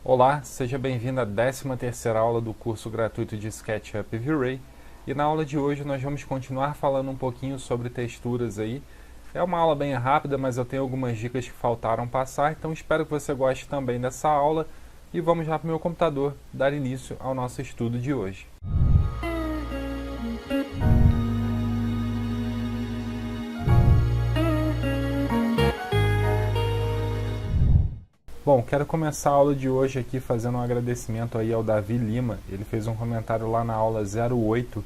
Olá, seja bem-vindo à 13ª aula do curso gratuito de SketchUp V-Ray. E na aula de hoje nós vamos continuar falando um pouquinho sobre texturas aí. É uma aula bem rápida, mas eu tenho algumas dicas que faltaram passar, então espero que você goste também dessa aula. E vamos lá para o meu computador dar início ao nosso estudo de hoje. Bom, quero começar a aula de hoje aqui fazendo um agradecimento aí ao Davi Lima. Ele fez um comentário lá na aula 08.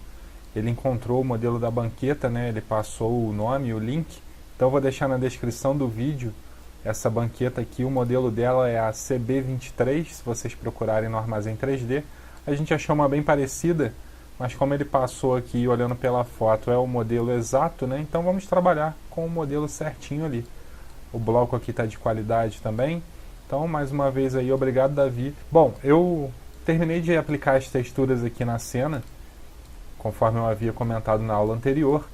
Ele encontrou o modelo da banqueta, né? Ele passou o nome e o link. Então eu vou deixar na descrição do vídeo essa banqueta aqui. O modelo dela é a CB23, se vocês procurarem no Armazém 3D. A gente achou uma bem parecida, mas como ele passou aqui olhando pela foto é o modelo exato, né? Então vamos trabalhar com o modelo certinho ali. O bloco aqui está de qualidade também. Então, mais uma vez aí, obrigado, Davi. Bom, eu terminei de aplicar as texturas aqui na cena, conforme eu havia comentado na aula anterior.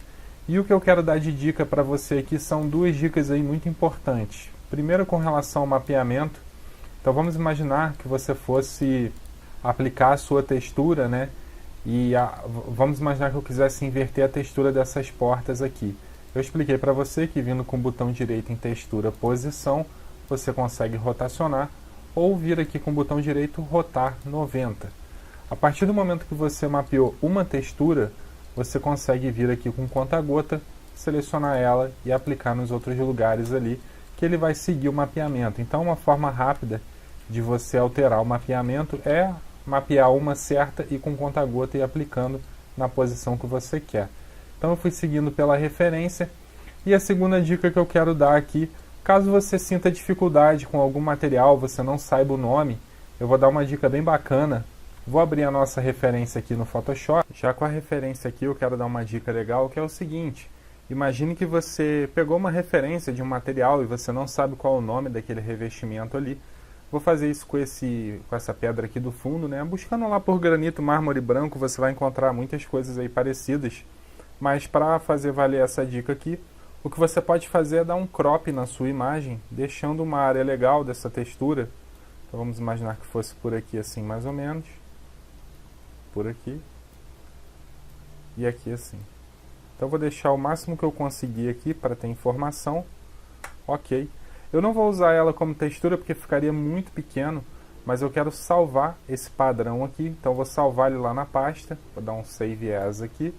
E o que eu quero dar de dica para você aqui são duas dicas aí muito importantes. Primeiro, com relação ao mapeamento. Então, vamos imaginar que você fosse aplicar a sua textura, né? E vamos imaginar que eu quisesse inverter a textura dessas portas aqui. Eu expliquei para você que vindo com o botão direito em textura, posição, você consegue rotacionar ou vir aqui com o botão direito rotar 90. A partir do momento que você mapeou uma textura, você consegue vir aqui com conta-gota, selecionar ela e aplicar nos outros lugares ali, que ele vai seguir o mapeamento. Então, uma forma rápida de você alterar o mapeamento é mapear uma certa e com conta-gota e aplicando na posição que você quer. Então, eu fui seguindo pela referência. E a segunda dica que eu quero dar aqui, caso você sinta dificuldade com algum material, você não saiba o nome, eu vou dar uma dica bem bacana. Vou abrir a nossa referência aqui no Photoshop. Já com a referência aqui, eu quero dar uma dica legal, que é o seguinte. Imagine que você pegou uma referência de um material e você não sabe qual é o nome daquele revestimento ali. Vou fazer isso com essa pedra aqui do fundo, né? Buscando lá por granito, mármore branco, você vai encontrar muitas coisas aí parecidas. Mas para fazer valer essa dica aqui, o que você pode fazer é dar um crop na sua imagem, deixando uma área legal dessa textura. Então vamos imaginar que fosse por aqui assim, mais ou menos. Por aqui. E aqui assim. Então vou deixar o máximo que eu conseguir aqui para ter informação. Ok. Eu não vou usar ela como textura porque ficaria muito pequeno, mas eu quero salvar esse padrão aqui. Então vou salvar ele lá na pasta. Vou dar um Save As aqui.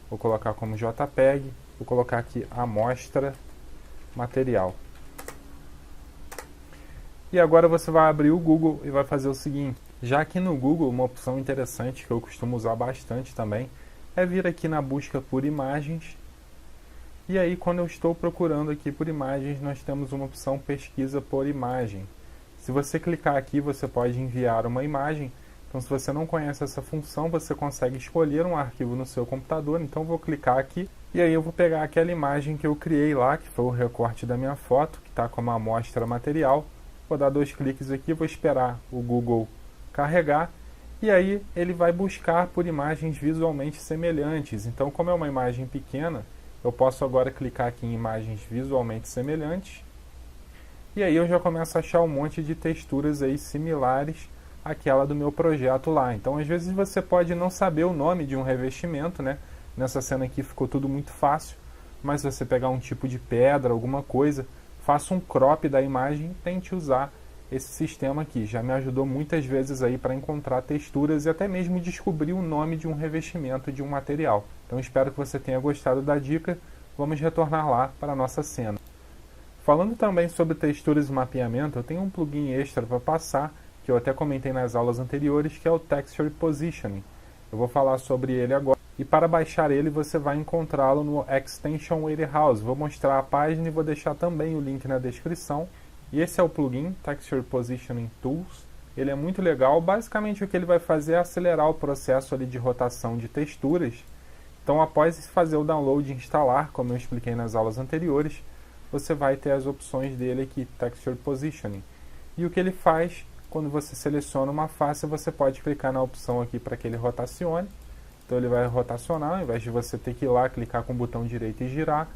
Vou colocar como JPEG. Vou colocar aqui amostra material. E agora você vai abrir o Google e vai fazer o seguinte. Já aqui no Google, uma opção interessante que eu costumo usar bastante também é vir aqui na busca por imagens. E aí, quando eu estou procurando aqui por imagens, nós temos uma opção pesquisa por imagem. Se você clicar aqui, você pode enviar uma imagem. Então, se você não conhece essa função, você consegue escolher um arquivo no seu computador. Então, vou clicar aqui e aí eu vou pegar aquela imagem que eu criei lá, que foi o recorte da minha foto, que está como amostra material. Vou dar 2 cliques aqui, vou esperar o Google carregar. E aí ele vai buscar por imagens visualmente semelhantes. Então, como é uma imagem pequena, eu posso agora clicar aqui em imagens visualmente semelhantes. E aí eu já começo a achar um monte de texturas aí similares àquela do meu projeto lá. Então, às vezes você pode não saber o nome de um revestimento, né? Nessa cena aqui ficou tudo muito fácil, mas se você pegar um tipo de pedra, alguma coisa, faça um crop da imagem e tente usar esse sistema aqui. Já me ajudou muitas vezes aí para encontrar texturas e até mesmo descobrir o nome de um revestimento de um material. Então espero que você tenha gostado da dica. Vamos retornar lá para a nossa cena. Falando também sobre texturas e mapeamento, eu tenho um plugin extra para passar, que eu até comentei nas aulas anteriores, que é o Texture Positioning. Eu vou falar sobre ele agora. E para baixar ele, você vai encontrá-lo no Extension Warehouse. Vou mostrar a página e vou deixar também o link na descrição. E esse é o plugin Texture Positioning Tools. Ele é muito legal. Basicamente, o que ele vai fazer é acelerar o processo ali de rotação de texturas. Então, após fazer o download e instalar, como eu expliquei nas aulas anteriores, você vai ter as opções dele aqui, Texture Positioning. E o que ele faz, quando você seleciona uma face, você pode clicar na opção aqui para que ele rotacione. Então ele vai rotacionar, ao invés de você ter que ir lá, clicar com o botão direito e girar,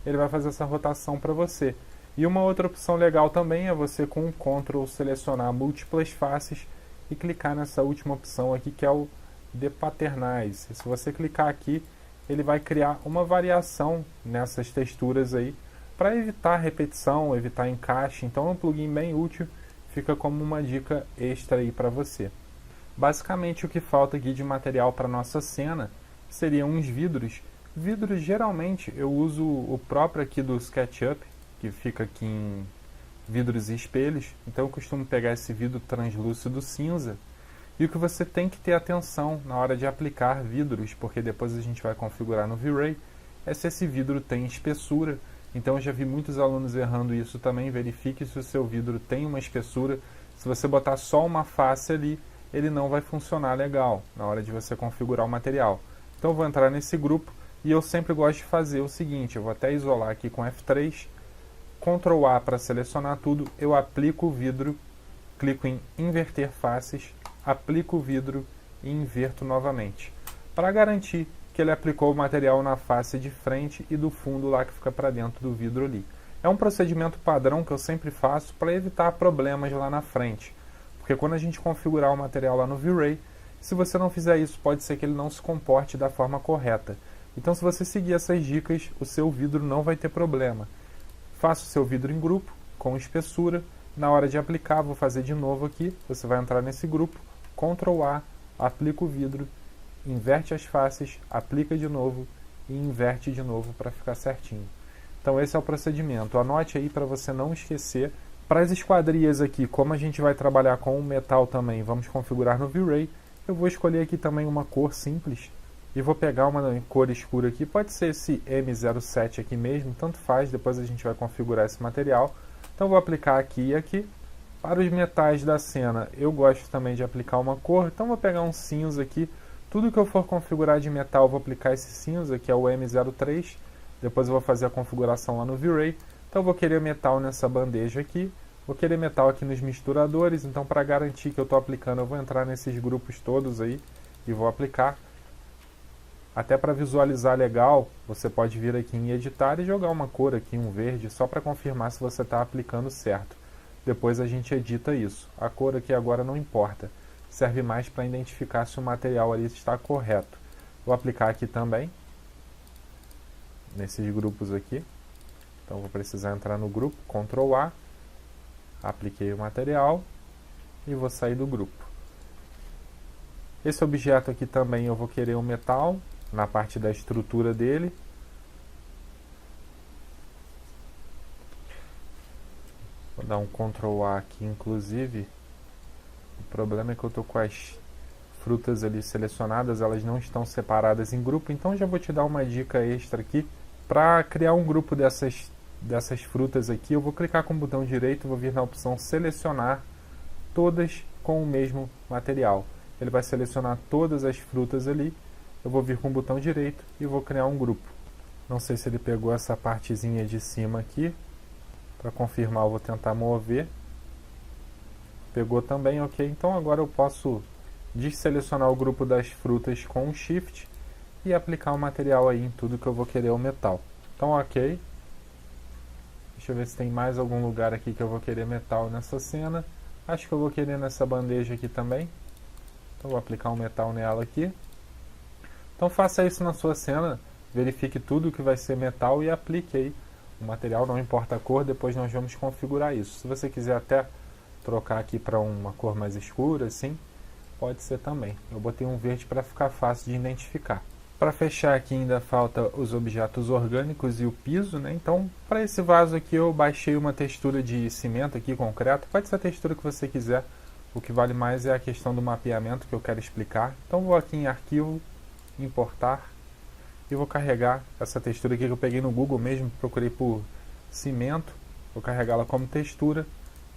ele vai fazer essa rotação para você. E uma outra opção legal também é você com o Ctrl selecionar múltiplas faces e clicar nessa última opção aqui que é o Depaternize. Se você clicar aqui, ele vai criar uma variação nessas texturas aí para evitar repetição, evitar encaixe. Então é um plugin bem útil, fica como uma dica extra aí para você. Basicamente o que falta aqui de material para nossa cena seriam uns vidros. Vidros geralmente eu uso o próprio aqui do SketchUp, que fica aqui em vidros e espelhos. Então eu costumo pegar esse vidro translúcido cinza. E o que você tem que ter atenção na hora de aplicar vidros, porque depois a gente vai configurar no V-Ray, é se esse vidro tem espessura. Então eu já vi muitos alunos errando isso também. Verifique se o seu vidro tem uma espessura. Se você botar só uma face ali, ele não vai funcionar legal na hora de você configurar o material. Então eu vou entrar nesse grupo e eu sempre gosto de fazer o seguinte, eu vou até isolar aqui com F3, Ctrl A para selecionar tudo, eu aplico o vidro, clico em inverter faces, aplico o vidro e inverto novamente, para garantir que ele aplicou o material na face de frente e do fundo lá que fica para dentro do vidro ali. É um procedimento padrão que eu sempre faço para evitar problemas lá na frente, porque quando a gente configurar o material lá no V-Ray, se você não fizer isso, pode ser que ele não se comporte da forma correta. Então se você seguir essas dicas, o seu vidro não vai ter problema. Faça o seu vidro em grupo, com espessura. Na hora de aplicar, vou fazer de novo aqui. Você vai entrar nesse grupo, Ctrl A, aplica o vidro, inverte as faces, aplica de novo e inverte de novo para ficar certinho. Então esse é o procedimento. Anote aí para você não esquecer. Para as esquadrias aqui, como a gente vai trabalhar com o metal também, vamos configurar no V-Ray, eu vou escolher aqui também uma cor simples. E vou pegar uma cor escura aqui, pode ser esse M07 aqui mesmo, tanto faz, depois a gente vai configurar esse material. Então vou aplicar aqui e aqui. Para os metais da cena, eu gosto também de aplicar uma cor, então vou pegar um cinza aqui. Tudo que eu for configurar de metal, eu vou aplicar esse cinza, que é o M03. Depois eu vou fazer a configuração lá no V-Ray. Então eu vou querer metal nessa bandeja aqui. Vou querer metal aqui nos misturadores, então para garantir que eu estou aplicando, eu vou entrar nesses grupos todos aí e vou aplicar. Até para visualizar legal, você pode vir aqui em editar e jogar uma cor aqui, um verde, só para confirmar se você está aplicando certo. Depois a gente edita isso. A cor aqui agora não importa, serve mais para identificar se o material ali está correto. Vou aplicar aqui também, nesses grupos aqui. Então vou precisar entrar no grupo, Ctrl A, apliquei o material e vou sair do grupo. Esse objeto aqui também eu vou querer um metal na parte da estrutura dele. Vou dar um Ctrl A aqui, inclusive. O problema é que eu estou com as frutas ali selecionadas, elas não estão separadas em grupo, então já vou te dar uma dica extra aqui. Para criar um grupo dessas frutas aqui, eu vou clicar com o botão direito, vou vir na opção selecionar todas com o mesmo material. Ele vai selecionar todas as frutas ali. Eu vou vir com o botão direito e vou criar um grupo. Não sei se ele pegou essa partezinha de cima aqui. Para confirmar, eu vou tentar mover. Pegou também, ok. Então agora eu posso desselecionar o grupo das frutas com um Shift e aplicar o material aí em tudo que eu vou querer o metal. Então ok. Deixa eu ver se tem mais algum lugar aqui que eu vou querer metal nessa cena. Acho que eu vou querer nessa bandeja aqui também. Então vou aplicar um metal nela aqui. Então faça isso na sua cena, verifique tudo que vai ser metal e aplique aí o material, não importa a cor, depois nós vamos configurar isso. Se você quiser até trocar aqui para uma cor mais escura, assim, pode ser também. Eu botei um verde para ficar fácil de identificar. Para fechar aqui ainda falta os objetos orgânicos e o piso, né? Então para esse vaso aqui eu baixei uma textura de cimento aqui, concreto, pode ser a textura que você quiser. O que vale mais é a questão do mapeamento que eu quero explicar. Então vou aqui em arquivo, importar e vou carregar essa textura aqui que eu peguei no Google mesmo, procurei por cimento, vou carregá-la como textura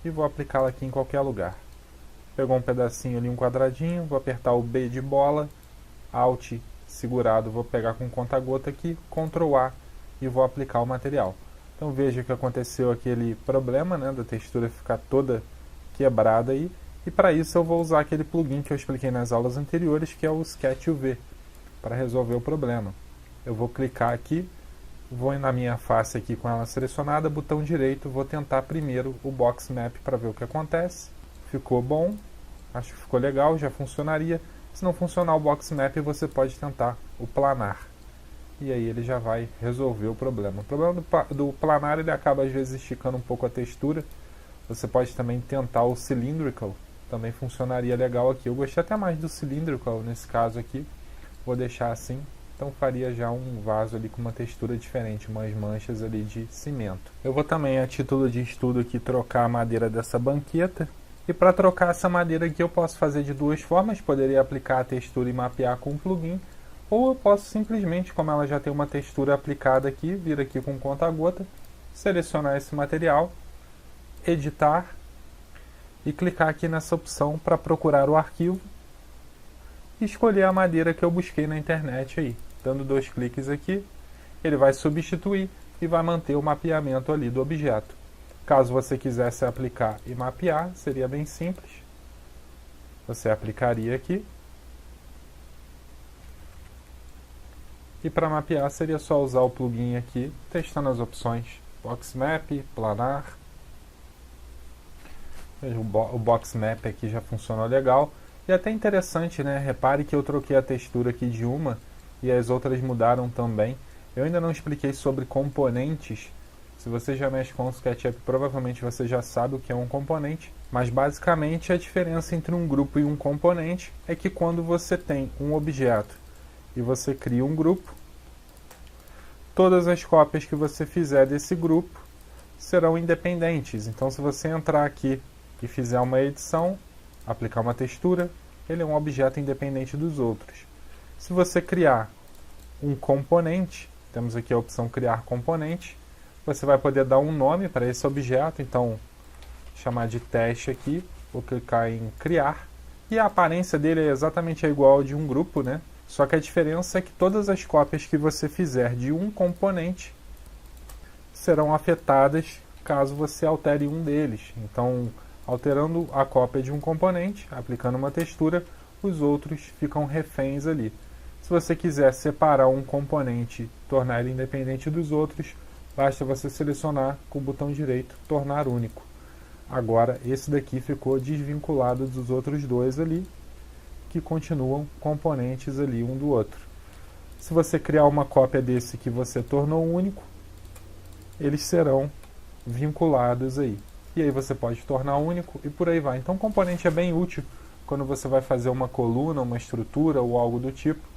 e vou aplicá-la aqui em qualquer lugar. Pegou um pedacinho ali, um quadradinho, vou apertar o B de bola, Alt segurado, vou pegar com conta-gota aqui, Ctrl A e vou aplicar o material. Então veja que aconteceu aquele problema, né, da textura ficar toda quebrada aí, e para isso eu vou usar aquele plugin que eu expliquei nas aulas anteriores, que é o Sketch UV, para resolver o problema. Eu vou clicar aqui Vou na minha face aqui com ela selecionada, botão direito, vou tentar primeiro o Box Map para ver o que acontece. Ficou bom, acho que ficou legal, já funcionaria. Se não funcionar o Box Map, você pode tentar o Planar. E aí ele já vai resolver o problema. O problema do Planar, ele acaba às vezes esticando um pouco a textura. Você pode também tentar o Cylindrical, também funcionaria legal aqui. Eu gostei até mais do Cylindrical nesse caso aqui. Vou deixar assim. Então faria já um vaso ali com uma textura diferente, umas manchas ali de cimento. Eu vou também, a título de estudo aqui, trocar a madeira dessa banqueta. E para trocar essa madeira aqui eu posso fazer de duas formas. Poderia aplicar a textura e mapear com um plugin. Ou eu posso simplesmente, como ela já tem uma textura aplicada aqui, vir aqui com conta-gota, selecionar esse material, editar e clicar aqui nessa opção para procurar o arquivo e escolher a madeira que eu busquei na internet aí. Dando 2 cliques aqui, ele vai substituir e vai manter o mapeamento ali do objeto. Caso você quisesse aplicar e mapear, seria bem simples. Você aplicaria aqui. E para mapear seria só usar o plugin aqui, testando as opções Box Map, Planar. O Box Map aqui já funcionou legal. E até interessante, né? Repare que eu troquei a textura aqui de uma e as outras mudaram também. Eu ainda não expliquei sobre componentes. Se você já mexe com o SketchUp, provavelmente você já sabe o que é um componente. Mas basicamente a diferença entre um grupo e um componente é que quando você tem um objeto e você cria um grupo, todas as cópias que você fizer desse grupo serão independentes. Então se você entrar aqui e fizer uma edição, aplicar uma textura, ele é um objeto independente dos outros. Se você criar um componente, temos aqui a opção criar componente, você vai poder dar um nome para esse objeto, então chamar de teste aqui, vou clicar em criar, e a aparência dele é exatamente igual ao de um grupo, né? Só que a diferença é que todas as cópias que você fizer de um componente serão afetadas caso você altere um deles. Então, alterando a cópia de um componente, aplicando uma textura, os outros ficam reféns ali. Se você quiser separar um componente, tornar ele independente dos outros, basta você selecionar com o botão direito, tornar único. Agora, esse daqui ficou desvinculado dos outros dois ali, que continuam componentes ali um do outro. Se você criar uma cópia desse que você tornou único, eles serão vinculados aí. E aí você pode tornar único e por aí vai. Então o componente é bem útil quando você vai fazer uma coluna, uma estrutura ou algo do tipo.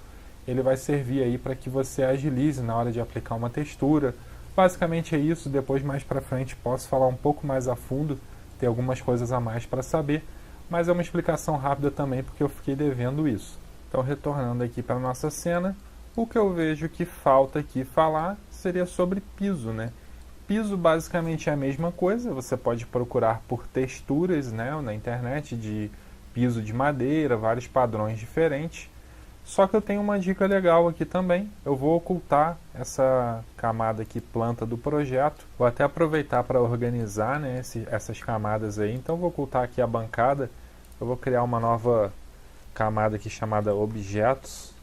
Ele vai servir aí para que você agilize na hora de aplicar uma textura. Basicamente é isso. Depois mais para frente posso falar um pouco mais a fundo, ter algumas coisas a mais para saber, mas é uma explicação rápida também porque eu fiquei devendo isso. Então retornando aqui para a nossa cena, o que eu vejo que falta aqui falar seria sobre piso, né? Piso basicamente é a mesma coisa, você pode procurar por texturas, né, na internet de piso de madeira, vários padrões diferentes. Só que eu tenho uma dica legal aqui também, eu vou ocultar essa camada aqui, planta do projeto. Vou até aproveitar para organizar, né, essas camadas aí, então vou ocultar aqui a bancada. Eu vou criar uma nova camada aqui chamada objetos.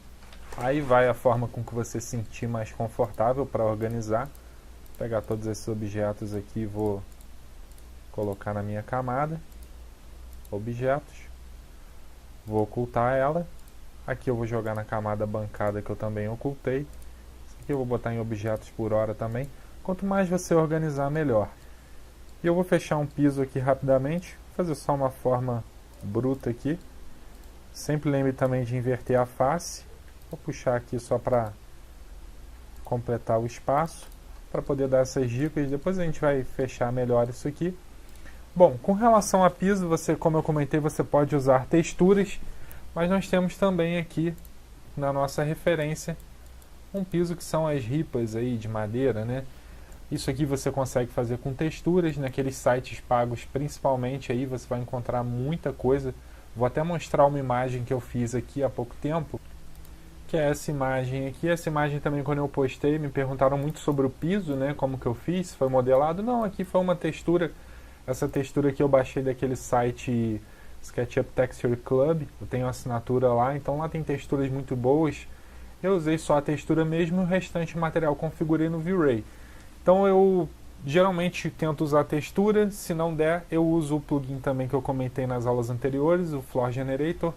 Aí vai a forma com que você se sentir mais confortável para organizar. Vou pegar todos esses objetos aqui e vou colocar na minha camada. Objetos. Vou ocultar ela. Aqui eu vou jogar na camada bancada que eu também ocultei. Isso aqui eu vou botar em objetos por hora também. Quanto mais você organizar, melhor. E eu vou fechar um piso aqui rapidamente. Vou fazer só uma forma bruta aqui. Sempre lembre também de inverter a face. Vou puxar aqui só para completar o espaço, para poder dar essas dicas. Depois a gente vai fechar melhor isso aqui. Bom, com relação a piso, você, como eu comentei, você pode usar texturas, mas nós temos também aqui na nossa referência um piso que são as ripas aí de madeira, né? Isso aqui você consegue fazer com texturas, naqueles sites pagos principalmente aí você vai encontrar muita coisa. Vou até mostrar uma imagem que eu fiz aqui há pouco tempo, que é essa imagem aqui. Essa imagem também, quando eu postei, me perguntaram muito sobre o piso, né? Como que eu fiz, foi modelado. Não, aqui foi uma textura. Essa textura aqui eu baixei daquele site SketchUp Texture Club. Eu tenho assinatura lá, então lá tem texturas muito boas. eu usei só a textura mesmo e o restante material configurei no V-Ray. Então eu geralmente tento usar a textura, se não der eu uso o plugin também que eu comentei nas aulas anteriores, o Floor Generator,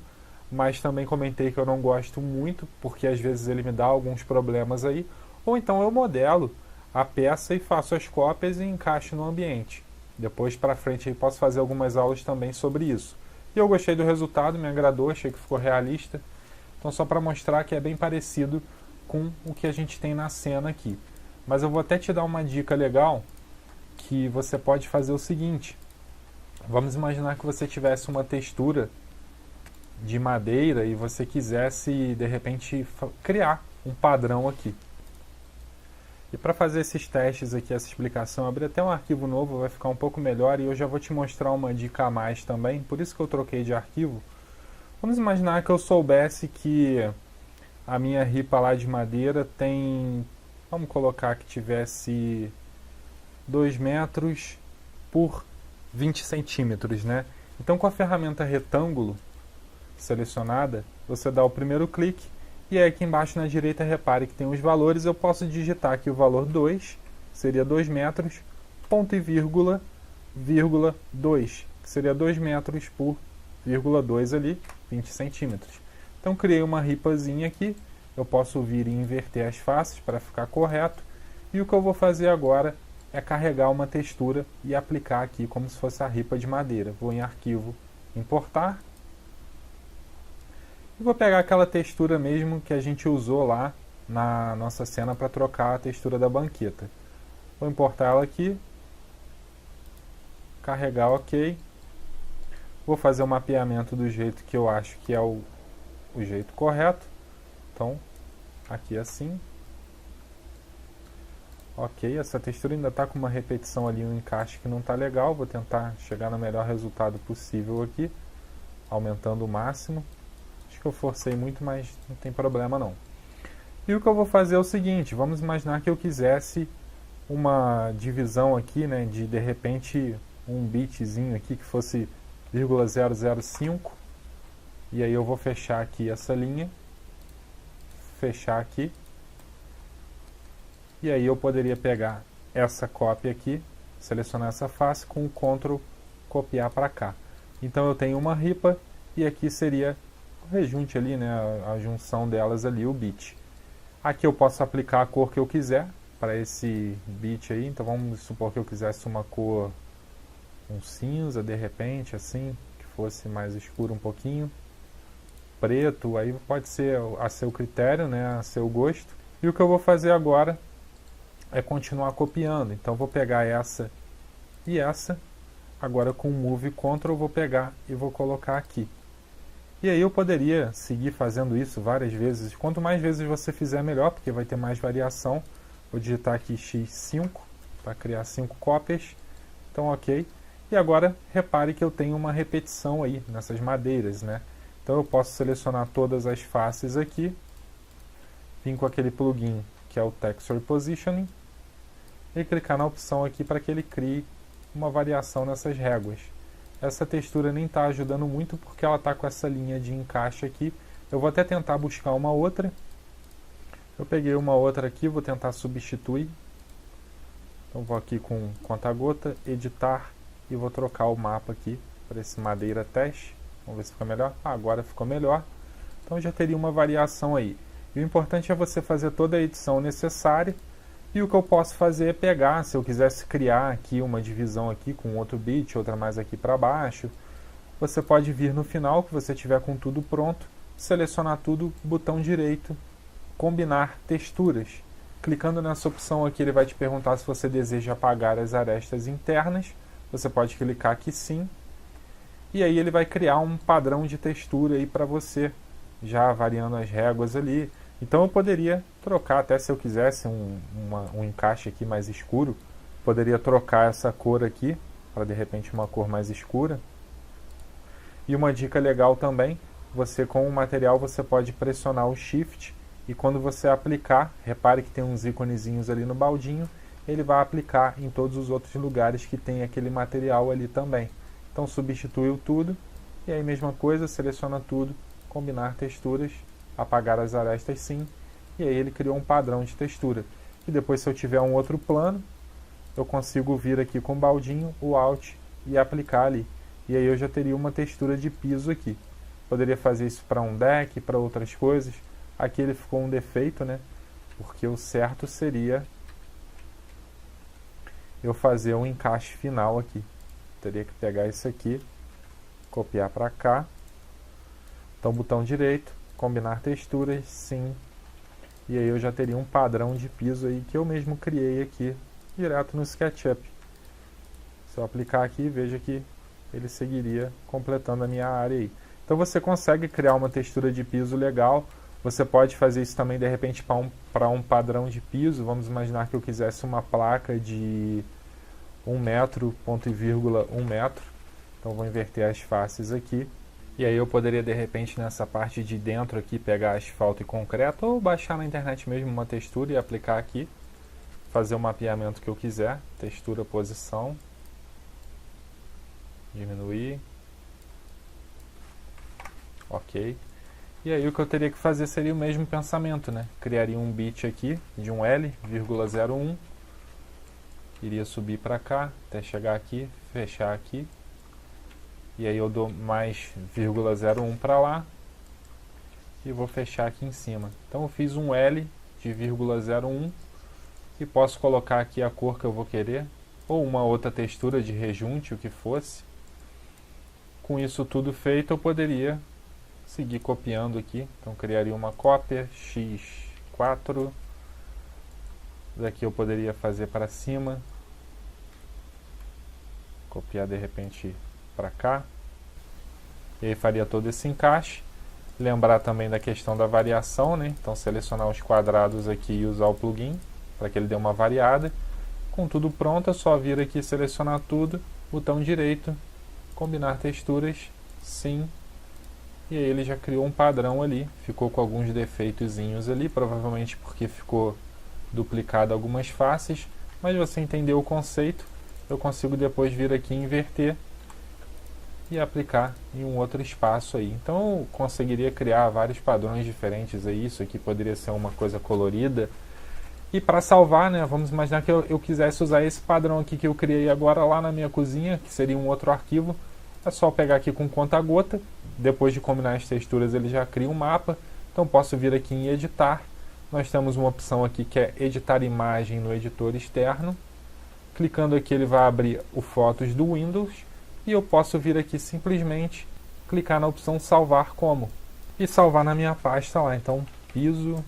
mas também comentei que eu não gosto muito, porque às vezes ele me dá alguns problemas aí, ou então eu modelo a peça e faço as cópias e encaixo no ambiente. Depois para frente eu posso fazer algumas aulas também sobre isso. E eu gostei do resultado, me agradou, achei que ficou realista. Então só para mostrar que é bem parecido com o que a gente tem na cena aqui. Mas eu vou até te dar uma dica legal, que você pode fazer o seguinte. Vamos imaginar que você tivesse uma textura de madeira e você quisesse de repente criar um padrão aqui. E para fazer esses testes aqui, essa explicação, abrir até um arquivo novo vai ficar um pouco melhor e eu já vou te mostrar uma dica a mais também, por isso que eu troquei de arquivo. Vamos imaginar que eu soubesse que a minha ripa lá de madeira tem, vamos colocar que tivesse 2 metros por 20 centímetros, né? Então com a ferramenta retângulo selecionada, você dá o primeiro clique e aí aqui embaixo na direita repare que tem os valores, eu posso digitar aqui o valor 2, seria 2 metros, ponto e vírgula, 2, que seria 2 metros por vírgula 2 ali, 20 centímetros. Então criei uma ripazinha aqui, eu posso vir e inverter as faces para ficar correto, e o que eu vou fazer agora é carregar uma textura e aplicar aqui como se fosse a ripa de madeira. Vou em arquivo, importar, e vou pegar aquela textura mesmo que a gente usou lá na nossa cena para trocar a textura da banqueta. Vou importar ela aqui, carregar OK. Vou fazer o mapeamento do jeito que eu acho que é o jeito correto. Então, aqui assim. Ok, essa textura ainda está com uma repetição ali, um encaixe que não está legal. Vou tentar chegar no melhor resultado possível aqui, aumentando o máximo. Acho que eu forcei muito, mas não tem problema não. E o que eu vou fazer é o seguinte, vamos imaginar que eu quisesse uma divisão aqui, né, de repente um bitzinho aqui que fosse 0,005, e aí eu vou fechar aqui essa linha, fechar aqui, e aí eu poderia pegar essa cópia aqui, selecionar essa face com o Ctrl, copiar para cá. Então eu tenho uma ripa e aqui seria o rejunte ali, né, a junção delas ali, o bit. Aqui eu posso aplicar a cor que eu quiser para esse bit aí, então vamos supor que eu quisesse uma cor, um cinza de repente, assim, que fosse mais escuro um pouquinho, preto, aí pode ser a seu critério, né, a seu gosto. E o que eu vou fazer agora é continuar copiando, então vou pegar essa e essa, agora com o Move Ctrl eu vou pegar e vou colocar aqui. E aí eu poderia seguir fazendo isso várias vezes, quanto mais vezes você fizer melhor, porque vai ter mais variação. Vou digitar aqui X5 para criar 5 cópias, então ok. E agora repare que eu tenho uma repetição aí nessas madeiras, né? Então eu posso selecionar todas as faces aqui, vim com aquele plugin que é o Texture Positioning, e clicar na opção aqui para que ele crie uma variação nessas réguas. Essa textura nem está ajudando muito porque ela está com essa linha de encaixe aqui. Eu vou até tentar buscar uma outra. Eu peguei uma outra aqui, vou tentar substituir. Então vou aqui com conta-gota, editar, e vou trocar o mapa aqui para esse madeira teste. Vamos ver se fica melhor. Agora ficou melhor. Então já teria uma variação aí. E o importante é você fazer toda a edição necessária. E o que eu posso fazer é pegar, se eu quisesse criar aqui uma divisão aqui com outro bit, outra mais aqui para baixo, você pode vir no final, que você tiver com tudo pronto, selecionar tudo, botão direito, combinar texturas. Clicando nessa opção aqui, ele vai te perguntar se você deseja apagar as arestas internas. Você pode clicar aqui sim. E aí ele vai criar um padrão de textura aí para você, já variando as réguas ali. Então eu poderia trocar, até se eu quisesse um encaixe aqui mais escuro, poderia trocar essa cor aqui, para de repente uma cor mais escura. E uma dica legal também, você com o material você pode pressionar o Shift, e quando você aplicar, repare que tem uns íconezinhos ali no baldinho, ele vai aplicar em todos os outros lugares que tem aquele material ali também. Então substituiu tudo, e aí mesma coisa, seleciona tudo, combinar texturas, apagar as arestas sim, e aí ele criou um padrão de textura. E depois, se eu tiver um outro plano, eu consigo vir aqui com o baldinho, o Alt, e aplicar ali. E aí eu já teria uma textura de piso aqui. Poderia fazer isso para um deck, para outras coisas. Aqui ele ficou um defeito, né? Porque o certo seria eu fazer um encaixe final aqui. Teria que pegar isso aqui, copiar para cá. Então, botão direito, combinar texturas, sim. E aí eu já teria um padrão de piso aí que eu mesmo criei aqui, direto no SketchUp. Se eu aplicar aqui, veja que ele seguiria completando a minha área aí. Então você consegue criar uma textura de piso legal. Você pode fazer isso também, de repente, para um padrão de piso. Vamos imaginar que eu quisesse uma placa de 1 metro, ponto e vírgula 1 metro. Então vou inverter as faces aqui. E aí eu poderia, de repente, nessa parte de dentro aqui, pegar asfalto e concreto, ou baixar na internet mesmo uma textura e aplicar aqui. Fazer o mapeamento que eu quiser. Textura, posição. Diminuir. Ok. E aí o que eu teria que fazer seria o mesmo pensamento, né? Criaria um bit aqui de um L, 0,01. Iria subir para cá, até chegar aqui, fechar aqui. E aí eu dou mais 0,01 para lá. E vou fechar aqui em cima. Então eu fiz um L de 0,01. E posso colocar aqui a cor que eu vou querer. Ou uma outra textura de rejunte, o que fosse. Com isso tudo feito, eu poderia seguir copiando aqui. Então criaria uma cópia x4. Daqui eu poderia fazer para cima. Copiar de repente para cá. E aí faria todo esse encaixe. Lembrar também da questão da variação, né? Então selecionar os quadrados aqui e usar o plugin para que ele dê uma variada. Com tudo pronto, é só vir aqui selecionar tudo, botão direito, combinar texturas, sim. E aí ele já criou um padrão ali, ficou com alguns defeitozinhos ali, provavelmente porque ficou duplicado algumas faces, mas você entendeu o conceito, eu consigo depois vir aqui e inverter e aplicar em um outro espaço aí. Então eu conseguiria criar vários padrões diferentes aí, isso aqui poderia ser uma coisa colorida. E para salvar, né, vamos imaginar que eu quisesse usar esse padrão aqui que eu criei agora lá na minha cozinha, que seria um outro arquivo. É só pegar aqui com conta-gota, depois de combinar as texturas ele já cria um mapa. Então posso vir aqui em editar, nós temos uma opção aqui que é editar imagem no editor externo. Clicando aqui ele vai abrir o Fotos do Windows e eu posso vir aqui simplesmente clicar na opção salvar como e salvar na minha pasta lá. Então piso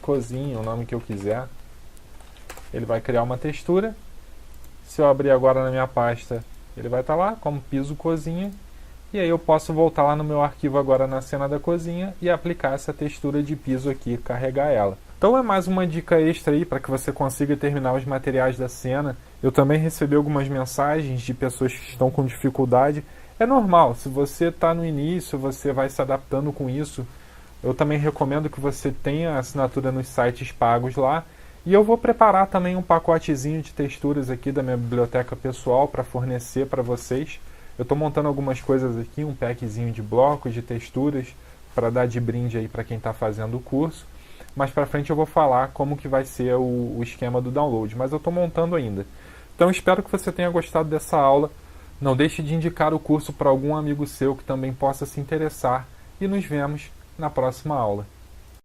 cozinha, o nome que eu quiser. Ele vai criar uma textura. Se eu abrir agora na minha pasta, ele vai estar lá como piso cozinha. E aí eu posso voltar lá no meu arquivo agora na cena da cozinha e aplicar essa textura de piso aqui, carregar ela. Então é mais uma dica extra aí para que você consiga terminar os materiais da cena. Eu também recebi algumas mensagens de pessoas que estão com dificuldade. É normal, se você está no início, você vai se adaptando com isso. Eu também recomendo que você tenha assinatura nos sites pagos lá. E eu vou preparar também um pacotezinho de texturas aqui da minha biblioteca pessoal para fornecer para vocês. Eu estou montando algumas coisas aqui, um packzinho de blocos, de texturas, para dar de brinde aí para quem está fazendo o curso. Mais para frente eu vou falar como que vai ser o esquema do download, mas eu estou montando ainda. Então espero que você tenha gostado dessa aula. Não deixe de indicar o curso para algum amigo seu que também possa se interessar. E nos vemos na próxima aula.